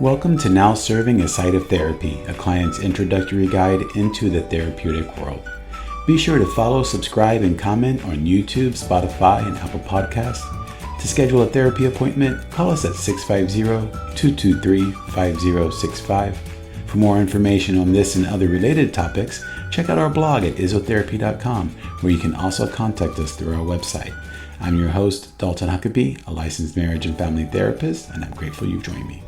Welcome to Now Serving a Site of Therapy, a client's introductory guide into the therapeutic world. Be sure to follow, subscribe, and comment on YouTube, Spotify, and Apple Podcasts. To schedule a therapy appointment, call us at 650-223-5065. For more information on this and other related topics, check out our blog at isotherapy.com, where you can also contact us through our website. I'm your host, Dalton Huckabee, a licensed marriage and family therapist, and I'm grateful you've joined me.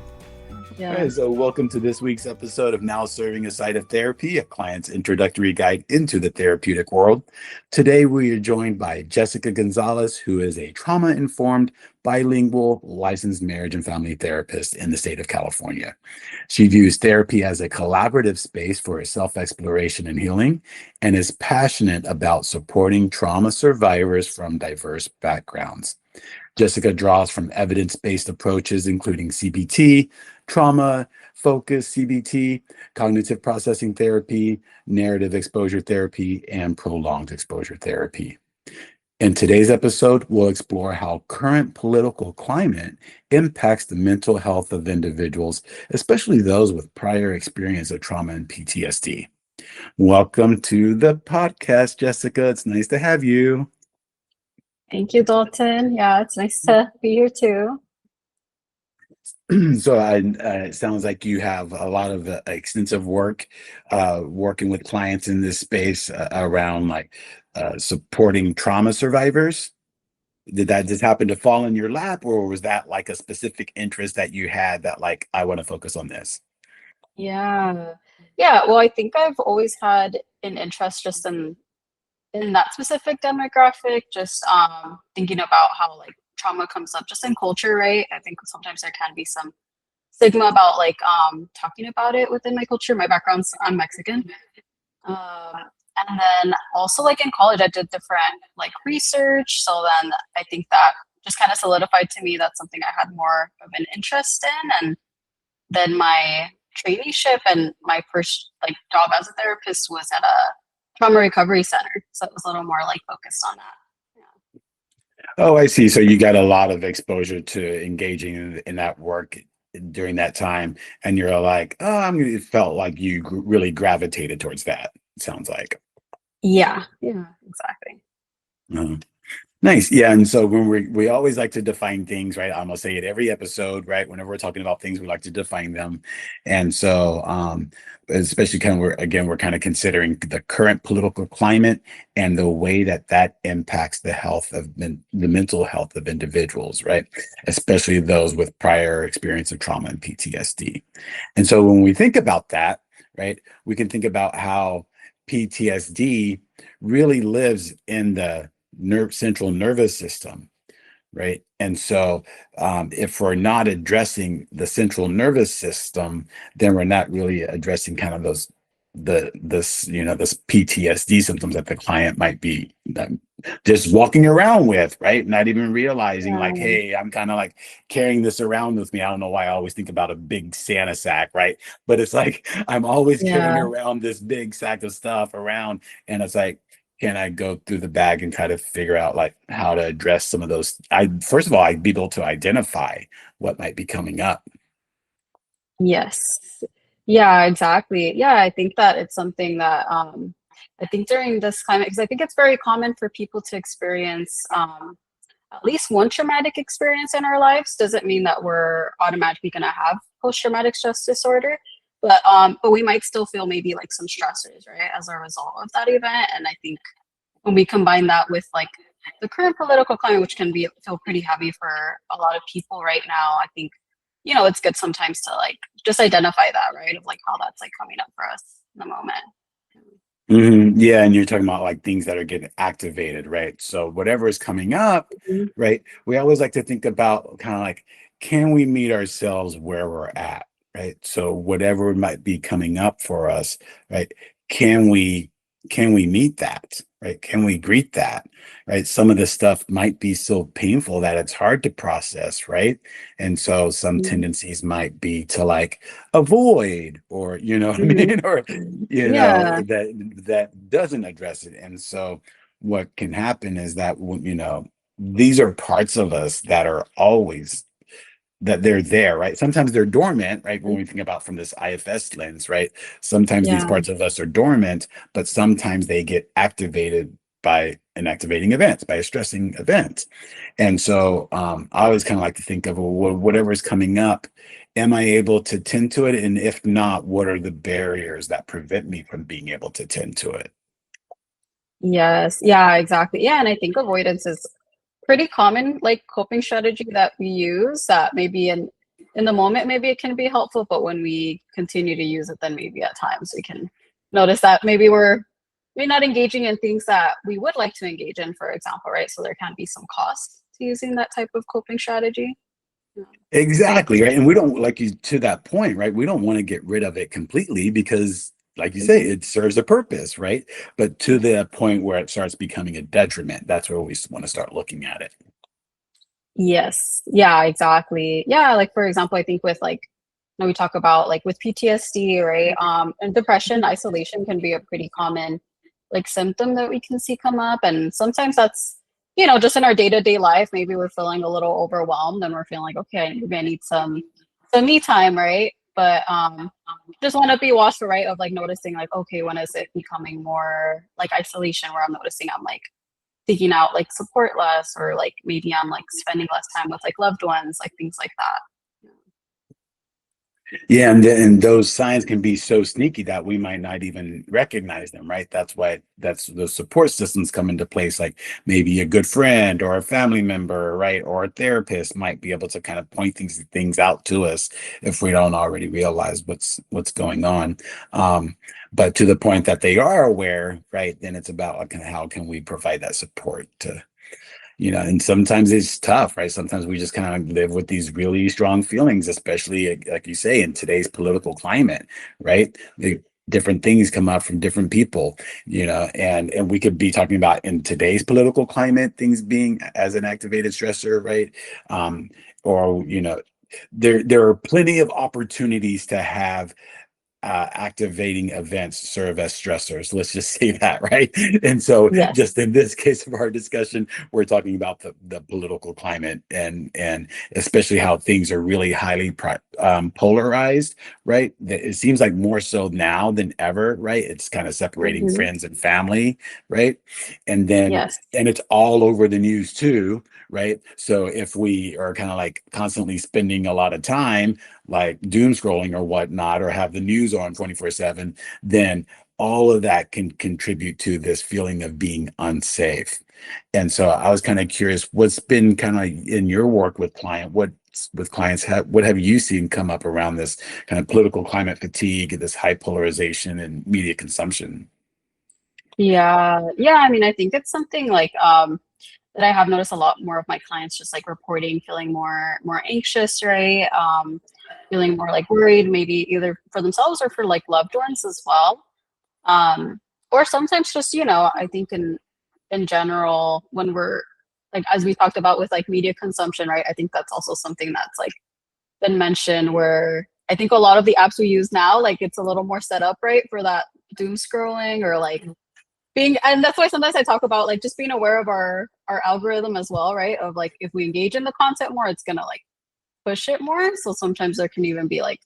Yeah. All right, so welcome to this week's episode of Now Serving a Site of Therapy, a client's introductory guide into the therapeutic world. Today, we are joined by Jessica Gonzalez, who is a trauma-informed, bilingual, licensed marriage and family therapist in the state of California. She views therapy as a collaborative space for self-exploration and healing, and is passionate about supporting trauma survivors from diverse backgrounds. Jessica draws from evidence-based approaches, including CBT, trauma-focused CBT, cognitive processing therapy, narrative exposure therapy, and prolonged exposure therapy. In today's episode, we'll explore how current political climate impacts the mental health of individuals, especially those with prior experience of trauma and PTSD. Welcome to the podcast, Jessica. It's nice to have you. Thank you, Dalton. Yeah, it's nice to be here too. So it sounds like you have a lot of extensive work working with clients in this space around supporting trauma survivors. Did that just happen to fall in your lap, or was that like a specific interest that you had that like, I want to focus on this? Yeah. Yeah, well, I think I've always had an interest just in that specific demographic, just thinking about how like trauma comes up just in culture, right? I think sometimes there can be some stigma about like talking about it within my culture. My background's I'm Mexican. Um, and then also like in college I did different like research. So then I think that just kind of solidified to me that's something I had more of an interest in. And then my traineeship and my first like job as a therapist was at a trauma recovery center. So it was a little more like focused on that. Yeah. Oh, I see. So you got a lot of exposure to engaging in that work during that time, and you're like, oh, it felt like you really gravitated towards that. It sounds like. Yeah, exactly. Uh, Nice. Yeah. And so when we always like to define things, right? I'm gonna say it every episode, right? Whenever we're talking about things, we like to define them. And so especially kind of we're kind of considering the current political climate and the way that that impacts the health of the mental health of individuals, right? Especially those with prior experience of trauma and PTSD. And so when we think about that, right, we can think about how PTSD really lives in the central nervous system, right? And so if we're not addressing the central nervous system, then we're not really addressing kind of this PTSD symptoms that the client might be just walking around with, right? Not even realizing like, Yeah. hey, I'm kind of like carrying this around with me. I don't know why I always think about a big Santa sack, right? But it's like I'm always carrying Yeah. around this big sack of stuff around, and it's like, can I go through the bag and kind of figure out like how to address some of those? First of all, I'd be able to identify what might be coming up. Yes. Yeah, exactly. Yeah, I think that it's something that I think during this climate, because I think it's very common for people to experience at least one traumatic experience in our lives. Doesn't mean that we're automatically going to have post-traumatic stress disorder, but we might still feel maybe like some stressors, right, as a result of that event. And I think when we combine that with like the current political climate, which can be feel pretty heavy for a lot of people right now, I think it's good sometimes to like just identify that, right, of like how that's like coming up for us in the moment. Yeah, and you're talking about like things that are getting activated, right? So whatever is coming up, Mhm. right? We always like to think about kind of like, can we meet ourselves where we're at, right? So whatever might be coming up for us, right? Can we meet that, right? Can we greet that, right? Some of this stuff might be so painful that it's hard to process, right? And so some Mhm. tendencies might be to like avoid, or you know what I Mhm. mean, or Yeah. that doesn't address it. And so what can happen is that these are parts of us that are always that they're there, right? Sometimes they're dormant, right? When we think about from this IFS lens, right? Sometimes these Yeah. parts of us are dormant, but sometimes they get activated by an activating event, by a stressing event. And so I always kind of like to think of, well, whatever is coming up, am I able to tend to it? And if not, what are the barriers that prevent me from being able to tend to it? Yes. Yeah, exactly. Yeah, and I think avoidance is pretty common like coping strategy that we use that maybe in the moment maybe it can be helpful, but when we continue to use it, then maybe at times we can notice that maybe we're not engaging in things that we would like to engage in, for example, right? So there can be some cost to using that type of coping strategy. Yeah. Exactly, right. And we don't like you to that point, right? We don't want to get rid of it completely because, like you say, Mhm. it serves a purpose, right? But to Yeah. the point where it starts becoming a detriment, that's where we want to start looking at it. Yes. Yeah, exactly. Yeah, like for example, I think with like when we talk about like with PTSD, right? And depression, isolation can be a pretty common like symptom that we can see come up. And sometimes that's, just in our day-to-day life, maybe we're feeling a little overwhelmed and we're feeling like, okay, maybe I need some me time, right? But just want to be watchful, right? Of like noticing like, okay, when is it becoming more like isolation where I'm noticing I'm like seeking out like support less, or like maybe I'm like spending less time with like loved ones, like things like that. Yeah, and those signs can be so sneaky that we might not even recognize them, right? That's why that's those support systems come into place, like maybe a good friend or a family member, right? Or a therapist might be able to kind of point things out to us if we don't already realize what's going on. But to the point that they are aware, right? Then it's about like, how can we provide that support to and sometimes it's tough, right? Sometimes we just kind of live with these really strong feelings, especially like you say, in today's political climate, right? The different things come up from different people, and we could be talking about in today's political climate, things being as an activated stressor, right? Or there are plenty of opportunities to have activating events serve as stressors. Let's just say that, right? And so, Yes. just in this case of our discussion, we're talking about the political climate and especially how things are really highly polarized, right? It seems like more so now than ever, right? It's kind of separating Hmm. friends and family, right? And then Yes. and it's all over the news too, right? So if we are kind of like constantly spending a lot of time like doom scrolling or whatnot, or have the news on 24/7, then all of that can contribute to this feeling of being unsafe. And so I was kind of curious, what's been kind of in your work with clients, what have you seen come up around this kind of political climate fatigue, this high polarization and media consumption? Yeah. Yeah. I mean, I think it's something like that I have noticed a lot more of my clients just like reporting feeling more anxious, right? Feeling more like worried, maybe either for themselves or for like loved ones as well. Or sometimes just, I think in general, when we're like as we talked about with like media consumption, right? I think that's also something that's like been mentioned where I think a lot of the apps we use now, like it's a little more set up, right, for that doom scrolling or like being, and that's why sometimes I talk about like just being aware of our algorithm as well, right? Of like if we engage in the content more, it's gonna like push it more. So sometimes there can even be like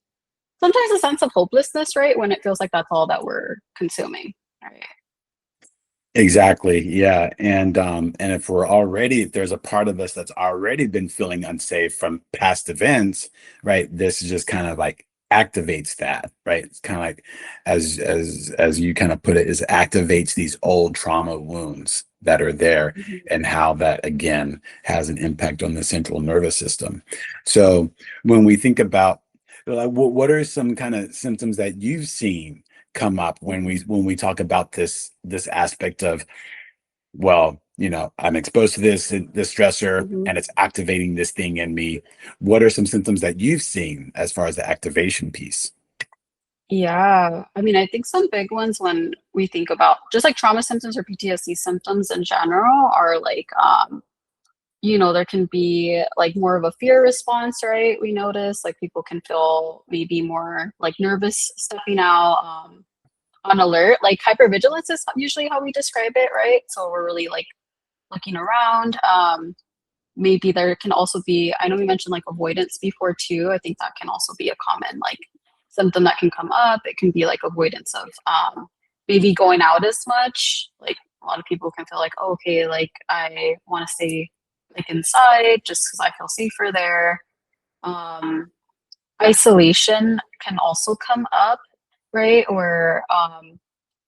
sometimes a sense of hopelessness, right? When it feels like that's all that we're consuming. Right. Exactly. Yeah. And if there's a part of us that's already been feeling unsafe from past events, right? This is just kind of like activates that, right? It's kind of like as you kind of put it, is activates these old trauma wounds that are there, Mhm. and how that again has an impact on the central nervous system. So when we think about like what are some kind of symptoms that you've seen come up when we talk about this aspect of, well, I'm exposed to this stressor Mhm. and it's activating this thing in me. What are some symptoms that you've seen as far as the activation piece? Yeah. I mean, I think some big ones when we think about just like trauma symptoms or PTSD symptoms in general are like, there can be like more of a fear response, right? We notice like people can feel maybe more like nervous stepping out, on alert. Like hypervigilance is usually how we describe it, right? So we're really like looking around. maybe there can also be, I know we mentioned like avoidance before too. I think that can also be a common like symptom that can come up. It can be like avoidance of maybe going out as much. Like a lot of people can feel like, oh, okay, like I want to stay like inside just because I feel safer there. Um, Isolation can also come up, right? Or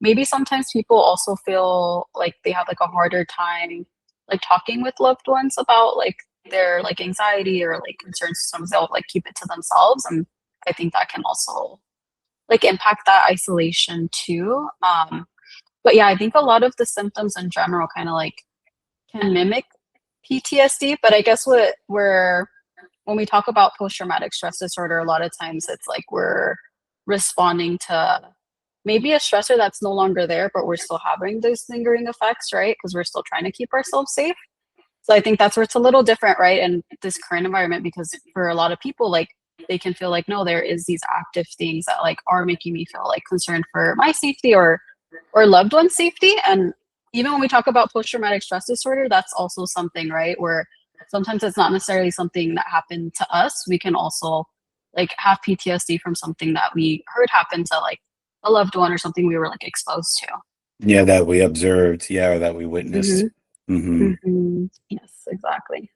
maybe sometimes people also feel like they have like a harder time like talking with loved ones about like their like anxiety or like concerns. Sometimes they'll like keep it to themselves, and I think that can also like impact that isolation too. But yeah, I think a lot of the symptoms in general kind of like can mimic PTSD. But I guess what we're when we talk about post-traumatic stress disorder, a lot of times it's like we're responding to maybe a stressor that's no longer there, but we're still having those lingering effects, right? Because we're still trying to keep ourselves safe. So I think that's where it's a little different, right? In this current environment, because for a lot of people, like they can feel like, no, there is these active things that like are making me feel like concerned for my safety or loved one's safety. And even when we talk about post-traumatic stress disorder, that's also something, right? Where sometimes it's not necessarily something that happened to us. We can also like have PTSD from something that we heard happen to like a loved one or something we were like exposed to. Yeah, that we observed, yeah, or that we witnessed. Hmm. Hmm. Yes, exactly.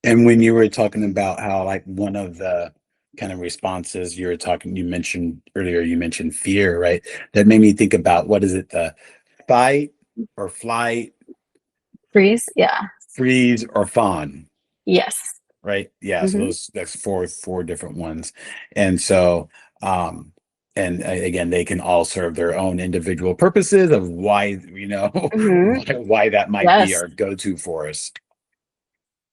And when you were talking about how like one of the kind of responses you were talking, you mentioned earlier, you mentioned fear, right? That made me think about what is it, the fight or flight, Freeze. Yeah. freeze or fawn, Yes. right? Yeah, so Hmm. those that's four different ones. And so um again, they can all serve their own individual purposes of why, Hmm. why that might be Yes. our go-to for us.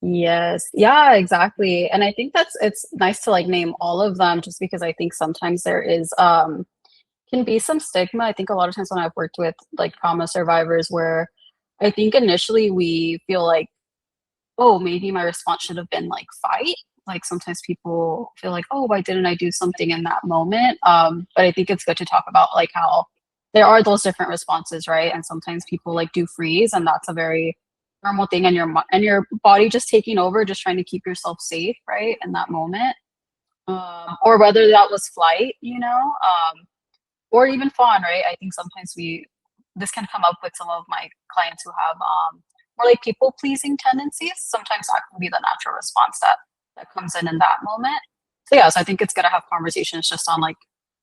Yes. Yeah, exactly. And I think it's nice to like name all of them just because I think sometimes there is can be some stigma. I think a lot of times when I've worked with like trauma survivors where I think initially we feel like, oh, maybe my response should have been like fight. Like sometimes people feel like, oh, why didn't I do something in that moment? But I think it's good to talk about like how there are those different responses, right? And sometimes people like do freeze, and that's a very normal thing, and and your body just taking over, just trying to keep yourself safe, right, in that moment. Or whether that was flight, or even fawn, right? I think sometimes this can come up with some of my clients who have more like people pleasing tendencies. Sometimes that can be the natural response that comes in that moment. So yeah, so I think it's good to have conversations just on like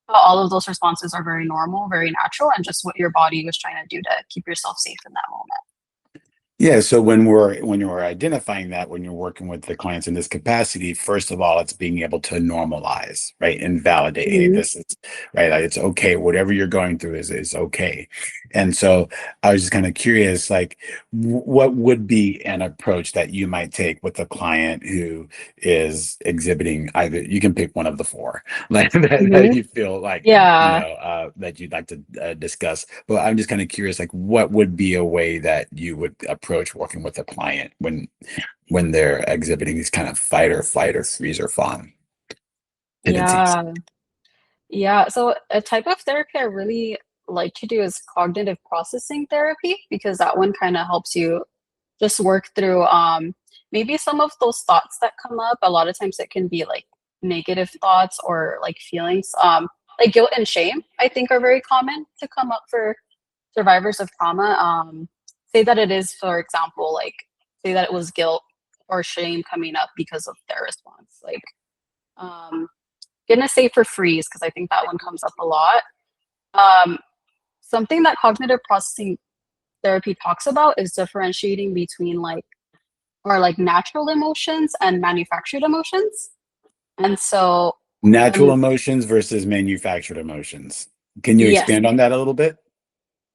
how all of those responses are very normal, very natural, and just what your body was trying to do to keep yourself safe in that moment. Yeah, so when you're identifying that, when you're working with the clients in this capacity, first of all, it's being able to normalize, right, and validate, hey, Hmm. this is right, like, it's okay, whatever you're going through is okay. And so I was just kind of curious, like, what would be an approach that you might take with a client who is exhibiting either, you can pick one of the four, like that Hmm. you feel like Yeah. that you'd like to discuss. But I'm just kind of curious, like, what would be a way that you would approach working with a client when they're exhibiting these kind of fight or flight or freeze or fawn tendencies? Yeah. Yeah. So a type of therapy I really like to do is cognitive processing therapy because that one kind of helps you just work through maybe some of those thoughts that come up. A lot of times it can be like negative thoughts or like feelings. Like guilt and shame, I think are very common to come up for survivors of trauma. Say that it is, for example, like say that it was guilt or shame coming up because of their response. Like um gonna say for freeze because I think that one comes up a lot. Um, Something that cognitive processing therapy talks about is differentiating between like or like natural emotions and manufactured emotions. And so Natural when emotions versus manufactured emotions. Can you yes, expand on that a little bit?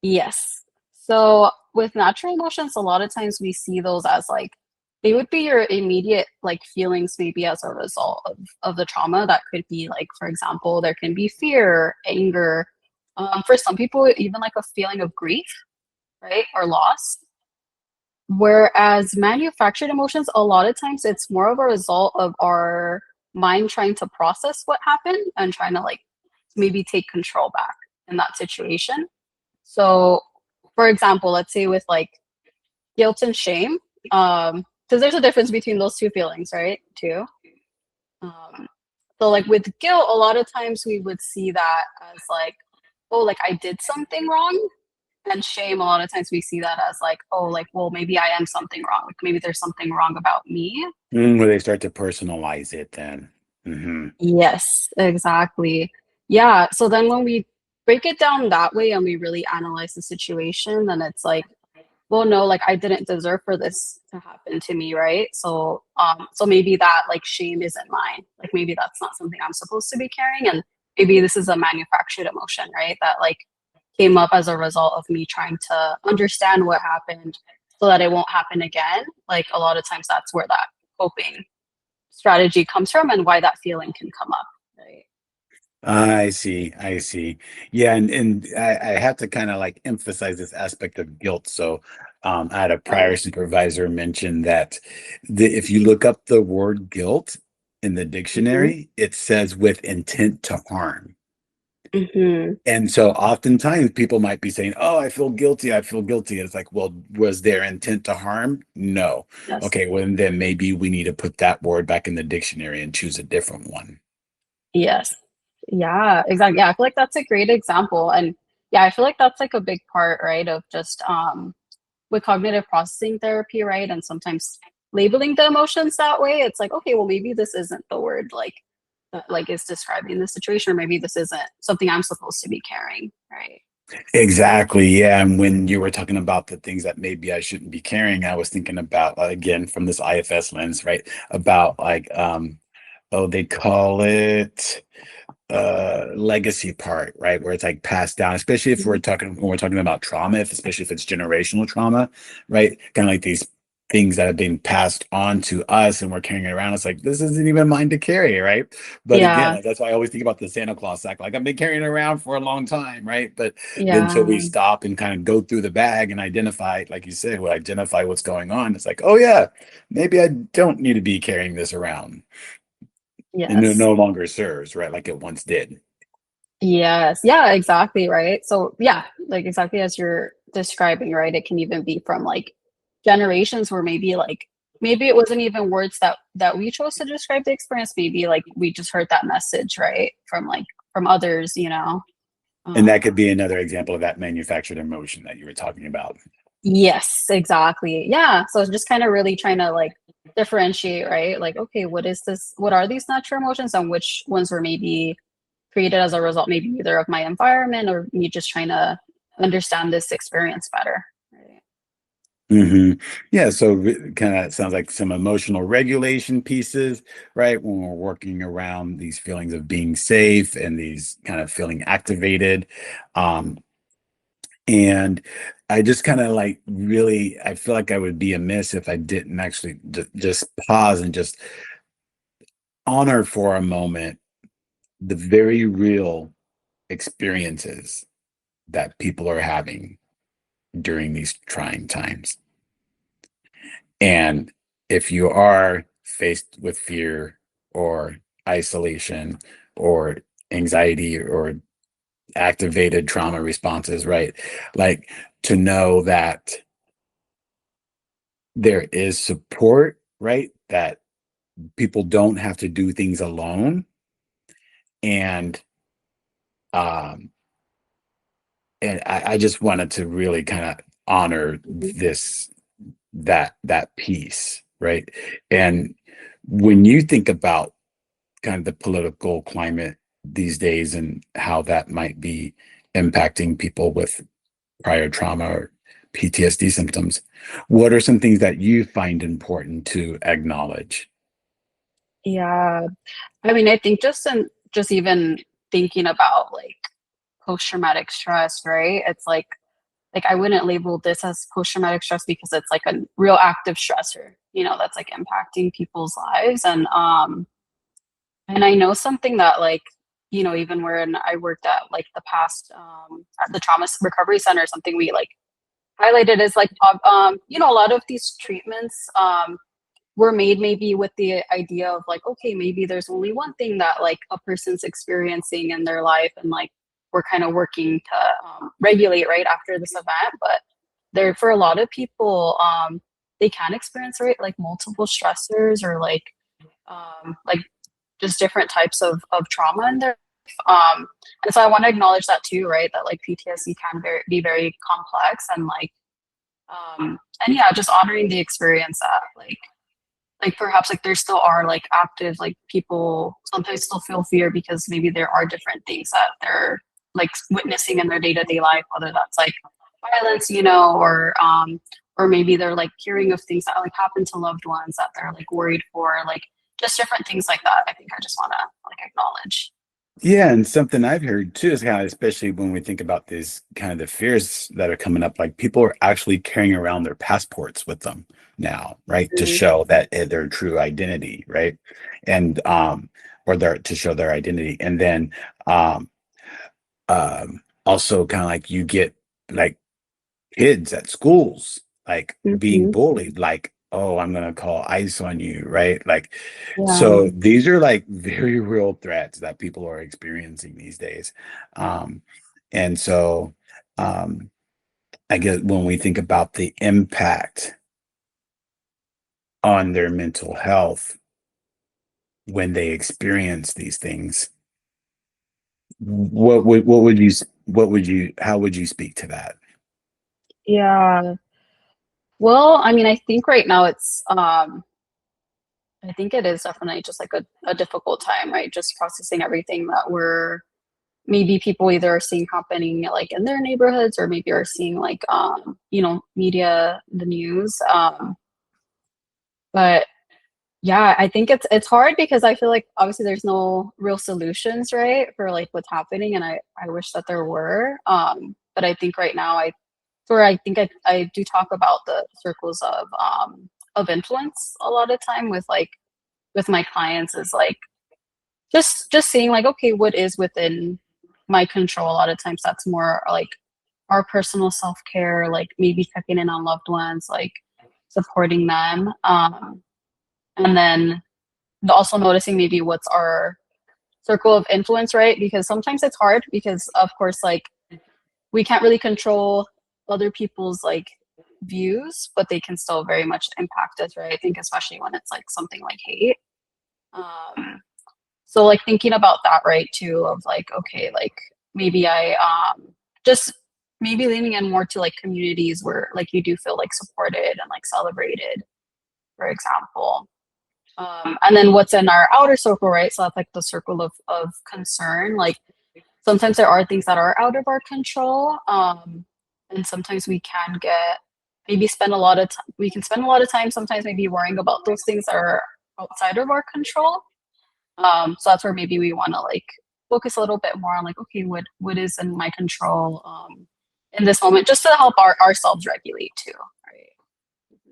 yes. So with natural emotions, a lot of times we see those as like they would be your immediate like feelings maybe as a result of the trauma. That could be like, for example, there can be fear, anger. For some people, even like a feeling of grief, right? Or loss. Whereas manufactured emotions, a lot of times it's more of a result of our mind trying to process what happened and trying to like maybe take control back in that situation. So, for example, let's say with like guilt and shame, Because there's a difference between those two feelings, right? Too. Um, so like with guilt, a lot of times we would see that as like, oh, like I did something wrong. And shame, a lot of times we see that as like, oh, like, well, maybe I am something wrong. Like maybe there's something wrong about me. Where they start to personalize it then. Hmm. Yes, exactly. Yeah. So then when we break it down that way and we really analyze the situation, then it's like, well, no, like I didn't deserve for this to happen to me, right? So maybe that like shame isn't mine. Like maybe that's not something I'm supposed to be carrying. And maybe this is a manufactured emotion, right? That like came up as a result of me trying to understand what happened so that it won't happen again. Like a lot of times that's where that coping strategy comes from and why that feeling can come up, right? I see. I see. Yeah, and I have to kind of like emphasize this aspect of guilt. So, I had a prior Right. supervisor mention that if you look up the word guilt in the Mm-hmm. dictionary, it says with intent to harm. Mm-hmm. And so oftentimes people might be saying, "Oh, I feel guilty. I feel guilty." It's like, well, was their intent to harm? No. Yes. Okay, well, then maybe we need to put that word back in the dictionary and choose a different one. Yes. Yeah, exactly. Yeah, I feel like that's a great example. And yeah, I feel like that's like a big part, right, of just with cognitive processing therapy, right? And sometimes labeling the emotions that way, it's like, okay, well, maybe this isn't the word like that like is describing the situation, or maybe this isn't something I'm supposed to be carrying, right? Exactly. Yeah. And when you were talking about the things that maybe I shouldn't be carrying, I was thinking about, again, from this IFS lens, right? About like, oh, they call it legacy part, right? Where it's like passed down, especially if Mhm. when we're talking about trauma, especially if it's generational trauma, right? Kind of like these things that have been passed on to us and we're carrying it around. It's like this isn't even mine to carry, right? But again, Yeah, that's why I always think about the Santa Claus sack. Like I've been carrying it around for a long time, right? But then till we yeah, stop and kind of go through the bag and identify, like you said, we identify what's going on. It's like, oh yeah, maybe I don't need to be carrying this around. And it yes. no longer serves, right? Like it once did. Yes. Yeah, exactly. Right. So, yeah, like exactly as you're describing, right? It can even be from like generations where maybe it wasn't even words that we chose to describe the experience. Maybe like we just heard that message, right? From others, you know. And that could Um, be another example of that manufactured emotion that you were talking about. yes, exactly. Yeah. So it's just kind of really trying to like differentiate, right? Like, okay, what is this? What are these natural emotions and which ones were maybe created as a result, maybe either of my environment or me just trying to understand this experience better. Right. Hmm. Yeah, so kind of sounds like some emotional regulation pieces, right? When we're working around these feelings of being safe and these kind of feeling activated. Um, and I just kind of like really, I feel like I would be amiss if I didn't actually just pause and just honor for a moment the very real experiences that people are having during these trying times. And if you are faced with fear or isolation or anxiety or activated trauma responses, right? Like to know that there is support, right? That people don't have to do things alone. And um and I just wanted to really kind of honor Mhm. that piece, right? And when you think about kind of the political climate these days and how that might be impacting people with prior trauma or PTSD symptoms, what are some things that you find important to acknowledge? Yeah. I mean, I think just even thinking about like post traumatic stress, right? It's like I wouldn't label this as post traumatic stress because it's like a real active stressor, that's like impacting people's lives. And I know something that like, even when I worked at like the past at the trauma recovery center, something we like highlighted is like a lot of these treatments were made maybe with the idea of like, okay, maybe there's only one thing that like a person's experiencing in their life, and like we're kind of working to regulate right after this event. But there, for a lot of people, they can experience, right, like multiple stressors or like just different types of trauma in their life. And so I want to acknowledge that too, right? That like PTSD can be very complex and and yeah, just honoring the experience that like perhaps like there still are like active like people sometimes still feel fear because maybe there are different things that they're like witnessing in their day-to-day life, whether that's like violence, or maybe they're like hearing of things that like happen to loved ones that they're like worried for, like just different things like that. I think I just want to like acknowledge. Yeah, and something I've heard too is kind of, especially when we think about these kind of the fears that are coming up, like people are actually carrying around their passports with them now, right? To Mhm. show that their true identity, right? And or their to show their identity. And then um also kind of like you get like kids at schools like being Mhm. bullied, like, oh, I'm gonna call ICE on you, right? Like, Yeah. so these are like very real threats that people are experiencing these days. Um, and so um, I guess when we think about the impact on their mental health when they experience these things, what would you how would you speak to that? Yeah. Well, I mean, I think right now I think it is definitely just like a difficult time, right? Just processing everything that we're maybe people either are seeing happening like in their neighborhoods or maybe are seeing like media, the news. But yeah, I think it's hard because I feel like obviously there's no real solutions, right, for like what's happening, and I wish that there were. But I think right now I think I do talk about the circles of influence a lot of time with my clients is like just seeing like okay, what is within my control. A lot of times that's more like our personal self-care, like maybe checking in on loved ones, like supporting them. And then also noticing maybe what's our circle of influence, right? Because sometimes it's hard because of course like we can't really control other people's like views, but they can still very much impact us, right? I think especially when it's like something like hate. Um, so like thinking about that, right, too, of like, okay, like maybe I just maybe leaning in more to like communities where like you do feel like supported and like celebrated, for example. And then what's in our outer circle, right? So that's like the circle of concern. Like sometimes there are things that are out of our control. And sometimes we can get maybe spend a lot of time we can spend a lot of time sometimes maybe worrying about those things that are outside of our control. So that's where maybe we want to like focus a little bit more on like, okay, what is in my control in this moment, just to help ourselves regulate too, right?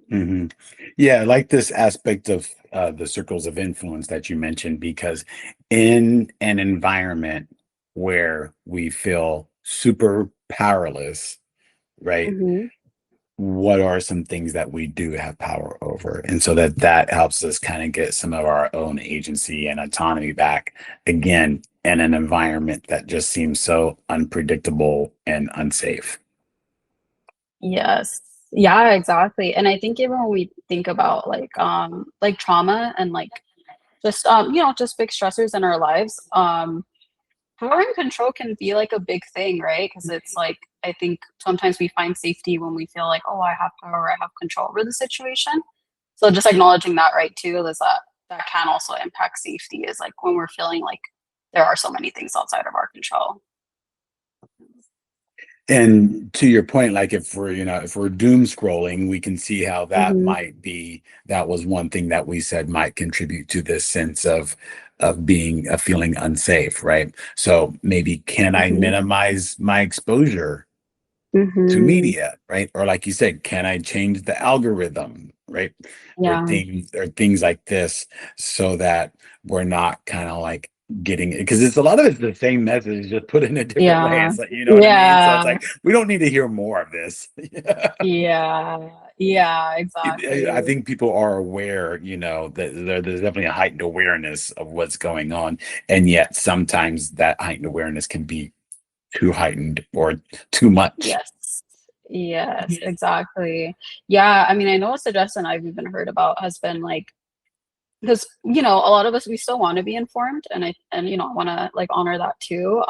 Hmm. Yeah, I like this aspect of the circles of influence that you mentioned because in an environment where we feel super powerless, right? Mm-hmm. What are some things that we do have power over? And so that helps us kind of get some of our own agency and autonomy back again in an environment that just seems so unpredictable and unsafe. Yes. Yeah, exactly. And I think even when we think about like trauma and like just just big stressors in our lives, power and control can be like a big thing, right? Because it's like I think sometimes we find safety when we feel like, oh, I have power, I have control over the situation. So just acknowledging that, right, too, is that can also impact safety is like when we're feeling like there are so many things outside of our control. And to your point, like if we're doom scrolling, we can see how Hmm. that was one thing that we said might contribute to this sense of being of feeling unsafe, right? So maybe can I Hmm. minimize my exposure to Hmm. media, right? Or like you said, can I change the algorithm, right? Yeah. Or things like this so that we're not kind of like getting it because it's a lot of it's the same message just put in a different way. Yeah. It's like, you know what I mean? So it's Yeah. like we don't need to hear more of this. Yeah. Yeah, I exactly. think people are aware, that there's definitely a heightened awareness of what's going on. And yet sometimes that heightened awareness can be too heightened or too much. Yes. Yes, exactly. Yeah, I mean, I know a suggestion I've even heard about has been like, because a lot of us, we still want to be informed, and I want to like honor that too.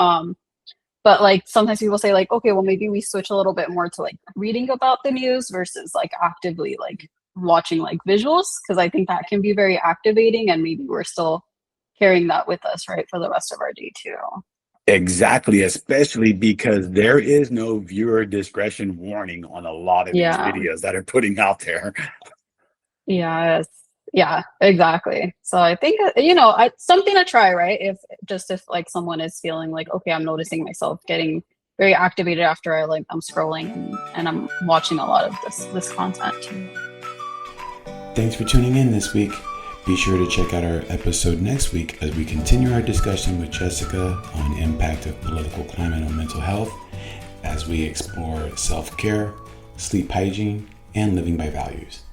But like sometimes people say like, okay, well maybe we switch a little bit more to like reading about the news versus like actively like watching like visuals, because I think that can be very activating, and maybe we're still carrying that with us, right, for the rest of our day too. Exactly, especially because there is no viewer discretion warning on a lot of these Yeah. videos that are putting out there. Yes. Yeah, exactly. So I think something to try, right? If like someone is feeling like, okay, I'm noticing myself getting very activated after I'm scrolling and I'm watching a lot of this content too. Thanks for tuning in this week. Be sure to check out our episode next week as we continue our discussion with Jessica on the impact of political climate on mental health as we explore self-care, sleep hygiene, and living by values.